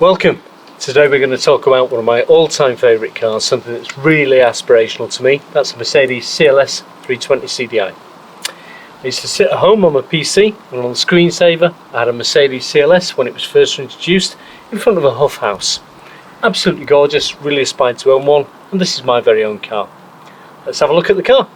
Welcome. Today we're going to talk about one of my all-time favourite cars, something that's really aspirational to me. That's a Mercedes CLS 320 CDI. I used to sit at home on my PC and on the screensaver I had a Mercedes CLS when it was first introduced in front of a Huff house. Absolutely gorgeous, really aspired to own one, and this is my very own car. Let's have a look at the car.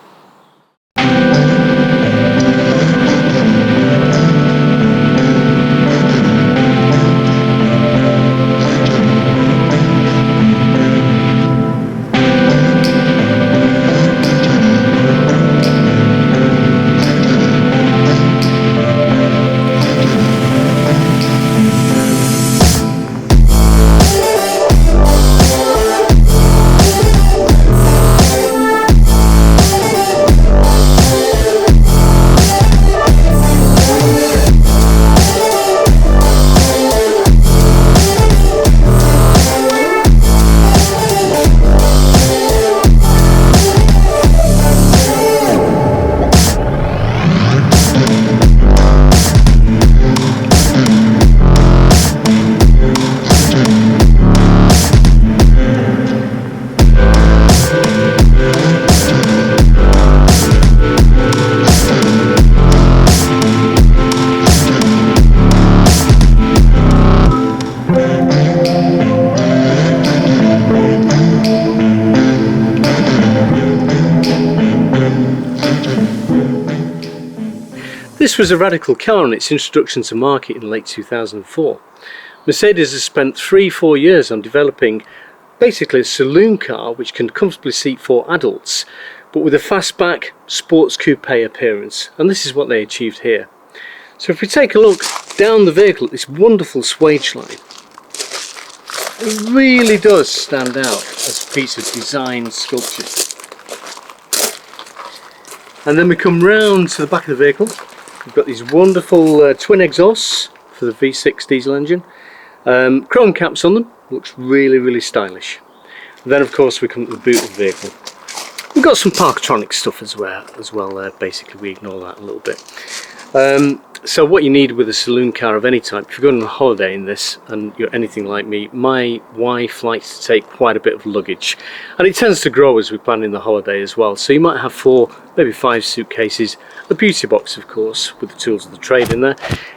This was a radical car on its introduction to market in late 2004. Mercedes has spent 3-4 years on developing basically a saloon car which can comfortably seat 4 adults, but with a fastback sports coupe appearance, and this is what they achieved here. So if we take a look down the vehicle at this wonderful swage line, it really does stand out as a piece of design sculpture. And then we come round to the back of the vehicle. We've got these wonderful twin exhausts for the V6 diesel engine. Chrome caps on them, looks really stylish. And then of course we come to the boot of the vehicle. We've got some Parktronic stuff as well. Basically we ignore that a little bit. So what you need with a saloon car of any type, if you're going on a holiday in this and you're anything like me, my wife likes to take quite a bit of luggage, and it tends to grow as we plan in the holiday as well. So you might have 4, maybe 5 suitcases, a beauty box of course with the tools of the trade in there,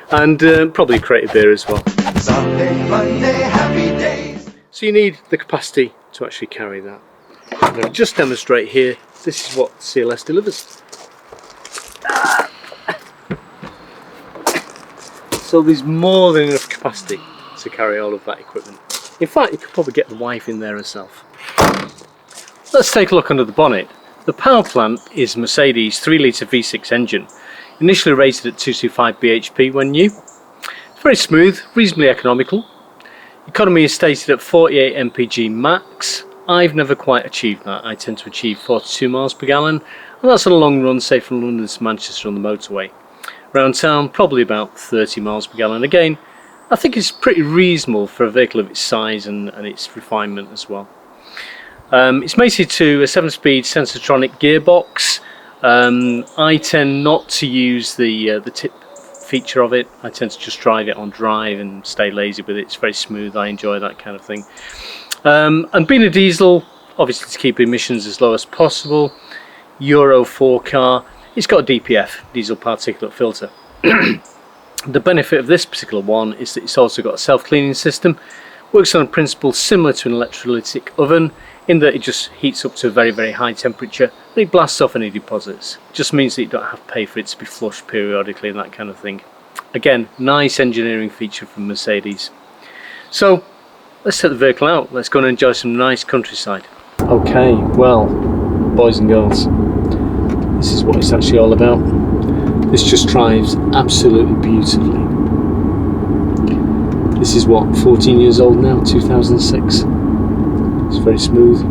and probably a crate of beer as well. Sunday, Monday, happy days. So you need the capacity to actually carry that. I'm going to just demonstrate here. This is what CLS delivers. So there's more than enough capacity to carry all of that equipment. In fact, you could probably get the wife in there herself. Let's take a look under the bonnet. The power plant is Mercedes 3-litre V6 engine, initially rated at 225 bhp when new. Very smooth, reasonably economical. Economy is stated at 48 mpg max. I've never quite achieved that. I tend to achieve 42 miles per gallon, and that's on a long run, say from London to Manchester on the motorway. Around town, probably about 30 miles per gallon. Again, I think it's pretty reasonable for a vehicle of its size and its refinement as well. It's mated to a 7-speed Sensortronic gearbox. I tend not to use the tip feature of it. I tend to just drive it on drive and stay lazy with it. It's very smooth. I enjoy that kind of thing. And being a diesel, obviously to keep emissions as low as possible, Euro 4 car, it's got a DPF, diesel particulate filter. The benefit of this particular one is that it's also got a self-cleaning system. Works on a principle similar to an electrolytic oven, in that it just heats up to a very high temperature and it blasts off any deposits. It just means that you don't have to pay for it to be flushed periodically and that kind of thing. Again, nice engineering feature from Mercedes. So let's take the vehicle out. Let's go and enjoy some nice countryside. Okay, well, boys and girls, this is what it's actually all about. This just drives absolutely beautifully. This is what, 14 years old now, 2006. It's very smooth,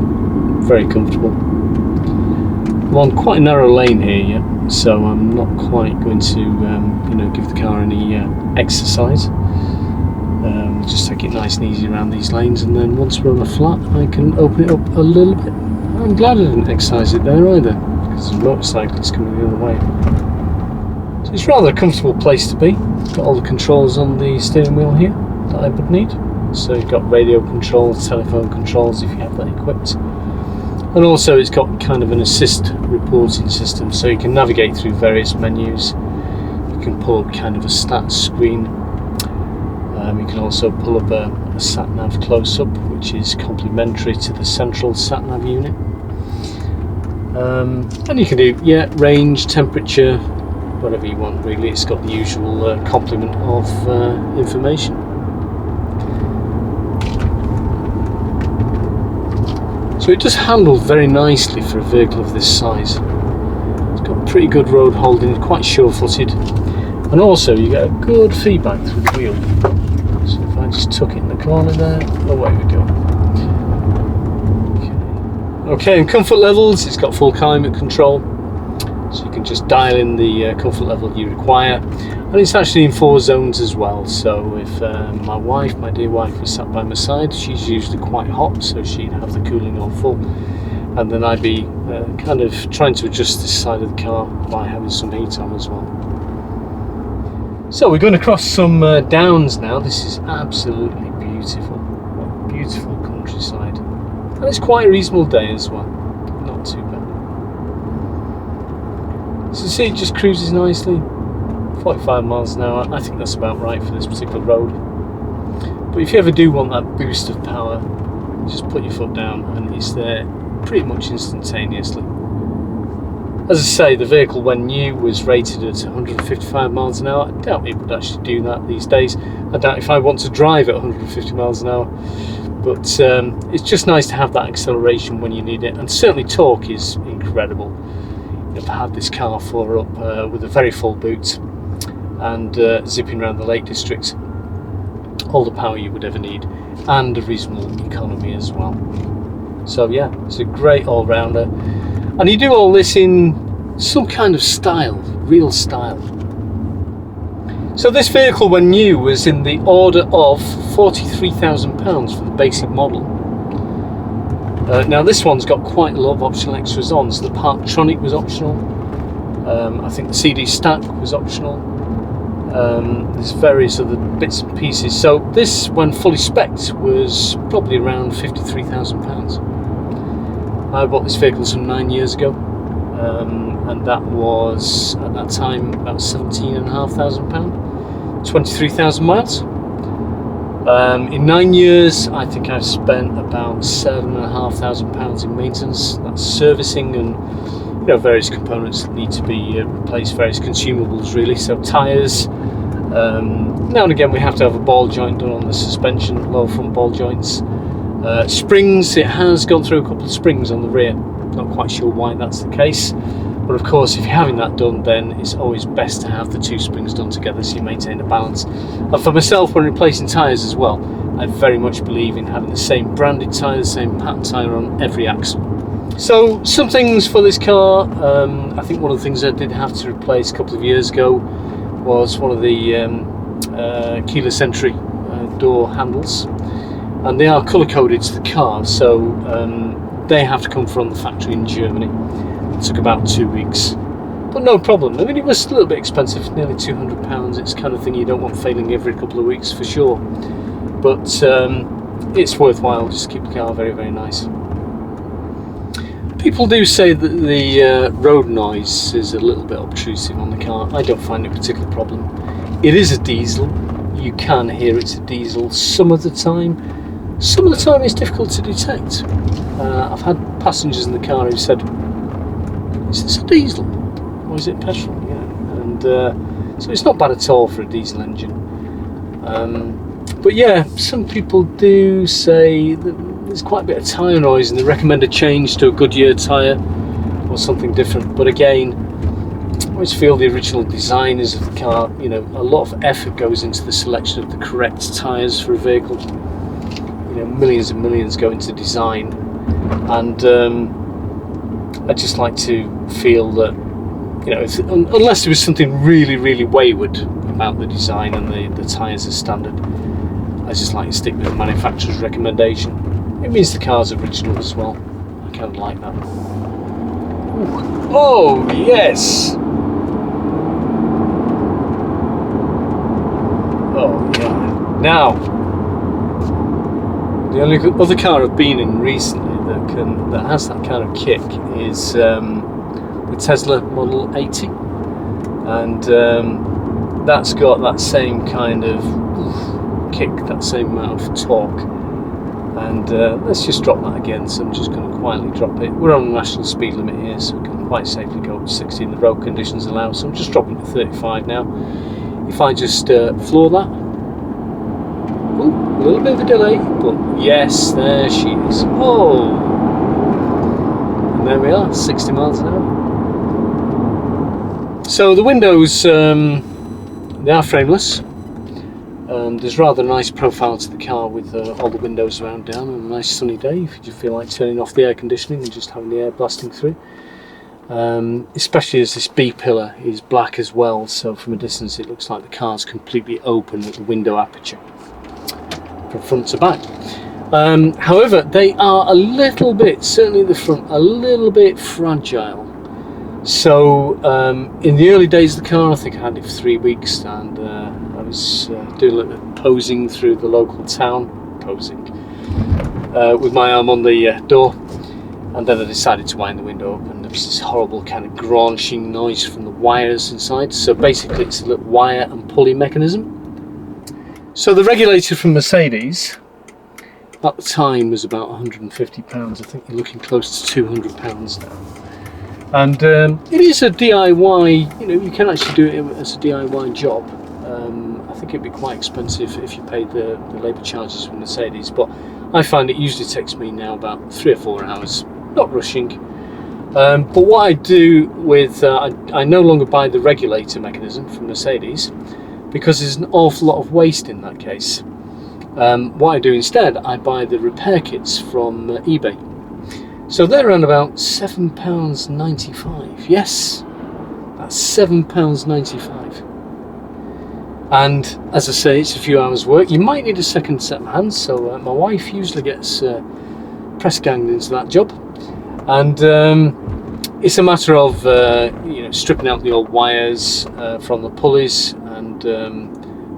very comfortable. I'm on quite a narrow lane here, yeah, so I'm not quite going to give the car any exercise. Just take it nice and easy around these lanes, and then once we're on a flat I can open it up a little bit. I'm glad I didn't exercise it there either, because there's motorcyclists coming the other way. So it's rather a comfortable place to be. Got all the controls on the steering wheel here that I would need. so you've got radio controls, telephone controls if you have that equipped. And also it's got kind of an assist reporting system, so you can navigate through various menus. You can pull up kind of a stats screen. You can also pull up a sat-nav close-up, which is complementary to the central sat-nav unit. And you can do, yeah, range, temperature, whatever you want really. It's got the usual complement of information. So it does handle very nicely for a vehicle of this size. It's got pretty good road holding, quite sure-footed, and also you get a good feedback through the wheel. So if I just tuck it in the corner there, away we go. Okay, and comfort levels, it's got full climate control, so you can just dial in the comfort level you require, and it's actually in 4 zones as well. So if my dear wife was sat by my side, she's usually quite hot, so she'd have the cooling on full, and then I'd be kind of trying to adjust this side of the car by having some heat on as well. So we're going across some downs now. This is absolutely beautiful, beautiful countryside, and it's quite a reasonable day as well, not too bad. So you see, it just cruises nicely, 45 miles an hour. I think that's about right for this particular road. But if you ever do want that boost of power, just put your foot down and it's there pretty much instantaneously. As I say, the vehicle when new was rated at 155 miles an hour. I doubt it would actually do that these days. I doubt if I want to drive at 150 miles an hour. But it's just nice to have that acceleration when you need it, and certainly torque is incredible. I've had this car for up with a very full boot and zipping around the Lake District. All the power you would ever need, and a reasonable economy as well. So yeah, it's a great all-rounder, and you do all this in some kind of style, real style. So this vehicle when new was in the order of £43,000 for the basic model. Now this one's got quite a lot of optional extras on. So the Parktronic was optional, I think the CD stack was optional, there's various other bits and pieces. So this, when fully spec'd, was probably around £53,000. I bought this vehicle some 9 years ago, and that was at that time about £17,500, 23,000 miles. In 9 years, I think I've spent about £7,500 in maintenance. That's servicing and various components that need to be replaced, various consumables really. So tyres. Now and again, we have to have a ball joint done on the suspension, lower front ball joints. Springs. It has gone through a couple of springs on the rear. Not quite sure why that's the case. But of course, if you're having that done, then it's always best to have the 2 springs done together so you maintain a balance. And for myself, when replacing tyres as well, I very much believe in having the same branded tyre, the same pattern tyre on every axle. So some things for this car, I think one of the things I did have to replace a couple of years ago was one of the keyless entry door handles. And they are colour coded to the car, so they have to come from the factory in Germany. It took about 2 weeks, but no problem. I mean, it was a little bit expensive, nearly £200. It's the kind of thing you don't want failing every couple of weeks for sure, but it's worthwhile just to keep the car very, very nice. People do say that the road noise is a little bit obtrusive on the car. I don't find it a particular problem. It is a diesel. You can hear it's a diesel some of the time. Some of the time it's difficult to detect. I've had passengers in the car who said, "Is this a diesel or is it petrol?" And so it's not bad at all for a diesel engine. But yeah, some people do say that there's quite a bit of tyre noise, and they recommend a change to a Goodyear tyre or something different. But again, I always feel the original designers of the car, a lot of effort goes into the selection of the correct tyres for a vehicle. Millions and millions go into design, and I just like to feel that unless there was something really, really wayward about the design and the tyres are standard, I just like to stick with the manufacturer's recommendation. It means the car's original as well. I kind of like that. Ooh. Oh yes! Oh yeah. Now, The only other car I've been in recently that has that kind of kick is the Tesla Model 80, and that's got that same kind of kick, that same amount of torque. And let's just drop that again. So I'm just going to quietly drop it. We're on a national speed limit here, so we can quite safely go up to 60 in the road conditions allow. So I'm just dropping to 35 now. If I just floor that, ooh, a little bit of a delay, but yes, there she is. Oh, and there we are, 60 miles an hour. So the windows, they are frameless. There's rather a nice profile to the car with all the windows around down on a nice sunny day if you just feel like turning off the air conditioning and just having the air blasting through. Especially as this B pillar is black as well, so from a distance it looks like the car's completely open at the window aperture from front to back. However, they are a little bit, certainly at the front, a little bit fragile. So in the early days of the car, I think I had it for 3 weeks, and I was doing a little bit of posing through the local town, with my arm on the door, and then I decided to wind the window up, and there was this horrible kind of granching noise from the wires inside. So basically it's a little wire and pulley mechanism. So the regulator from Mercedes at the time was about £150. I think you're looking close to £200 now. And it is a DIY, you know, you can actually do it as a DIY job. I think it'd be quite expensive if you paid the labour charges from Mercedes, but I find it usually takes me now about 3 or 4 hours, not rushing. But what I do with, I no longer buy the regulator mechanism from Mercedes because there's an awful lot of waste in that case. What I do instead, I buy the repair kits from eBay. So they're around about £7.95. Yes, that's £7.95. And as I say, it's a few hours work. You might need a second set of hands, so my wife usually gets press ganged into that job. And it's a matter of you know, stripping out the old wires from the pulleys and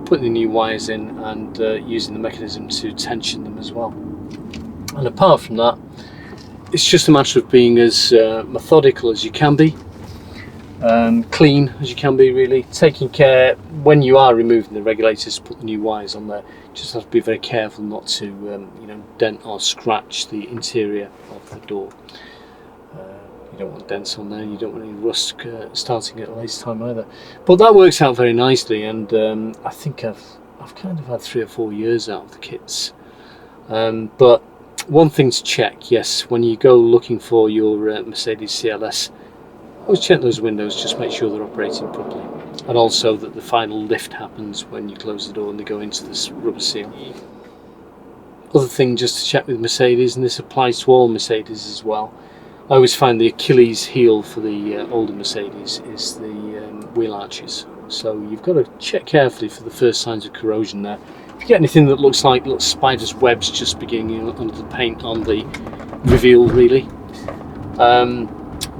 putting the new wires in, and using the mechanism to tension them as well. And apart from that, it's just a matter of being as methodical as you can be, clean as you can be, really. Taking care when you are removing the regulators, put the new wires on there. Just have to be very careful not to you know, dent or scratch the interior of the door. You don't want dents on there, you don't want any rust starting at a later time either. But that works out very nicely, and I think I've kind of had 3 or 4 years out of the kits. But one thing to check, yes, when you go looking for your Mercedes CLS, always check those windows, just make sure they're operating properly. And also that the final lift happens when you close the door and they go into this rubber seal. Other thing just to check with Mercedes, and this applies to all Mercedes as well, I always find the Achilles heel for the older Mercedes is the wheel arches. So you've got to check carefully for the first signs of corrosion there. If you get anything that looks like little spider's webs just beginning under the paint on the reveal, really,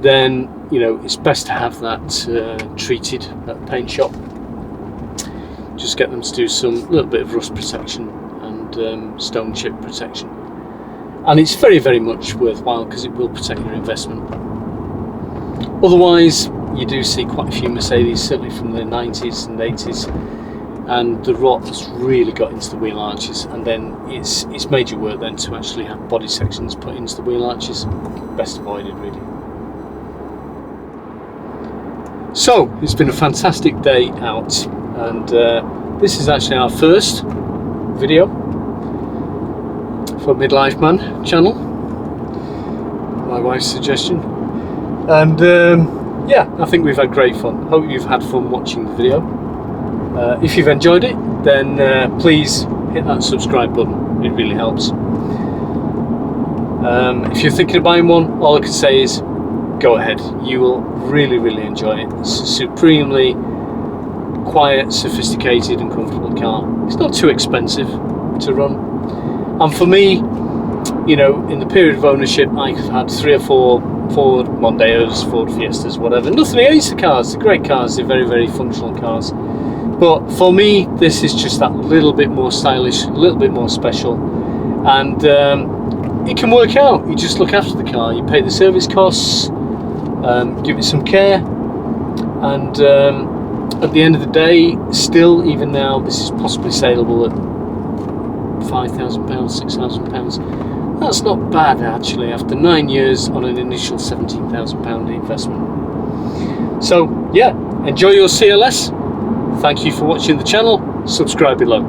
then you know it's best to have that treated at a paint shop. Just get them to do some little bit of rust protection and stone chip protection, and it's very, very much worthwhile because it will protect your investment. Otherwise, you do see quite a few Mercedes, certainly from the 90s and 80s. And the rot has really got into the wheel arches, and then it's major work then to actually have body sections put into the wheel arches. Best avoided, really. So it's been a fantastic day out, and this is actually our first video for Midlife Man channel, my wife's suggestion, and yeah, I think we've had great fun. Hope you've had fun watching the video. If you've enjoyed it, then please hit that subscribe button, it really helps. If you're thinking of buying one, all I can say is go ahead, you will really, really enjoy it. It's a supremely quiet, sophisticated and comfortable car. It's not too expensive to run, and for me, you know, in the period of ownership, I've had 3 or 4 Ford Mondeos, Ford Fiestas, whatever. Nothing against the cars, they're great cars, they're very, very functional cars. But for me, this is just that little bit more stylish, a little bit more special, and it can work out. You just look after the car, you pay the service costs, give it some care, and at the end of the day, still, even now, this is possibly saleable at £5,000, £6,000. That's not bad actually, after 9 years on an initial £17,000 investment. So yeah, enjoy your CLS. Thank you for watching the channel. Subscribe below.